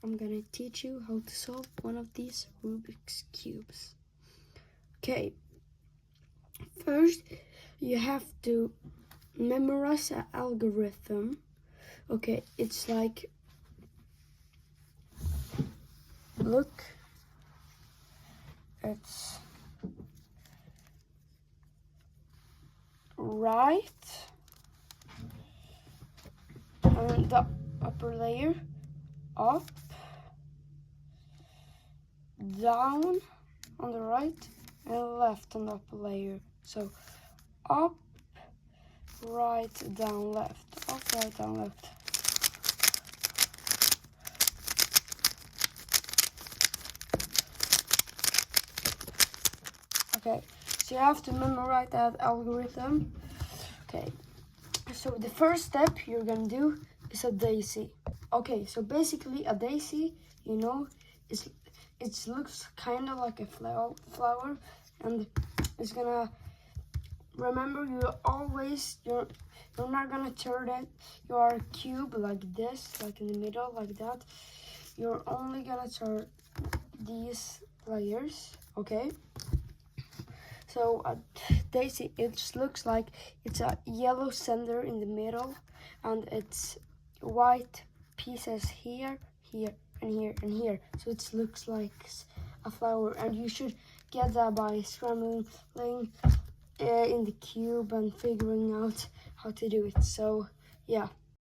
I'm gonna teach you how to solve one of these Rubik's cubes. Okay, first you have to memorize an algorithm. Okay, it's like, look, it's right on the upper layer, up, down on the right, and left on the upper layer. So up, right, down, left, up, right, down, left. Okay, so you have to memorize that algorithm. Okay, so the first step you're gonna do is a daisy. Okay, so basically a daisy, you know, it looks kind of like a flower, and it's gonna, remember, you're not gonna turn it your cube like this, like in the middle, like that. You're only gonna turn these layers, okay? So a daisy, it just looks like it's a yellow center in the middle, and it's white pieces here, here, and here, and here. So it looks like a flower, and you should get that by scrambling in the cube and figuring out how to do it. So yeah.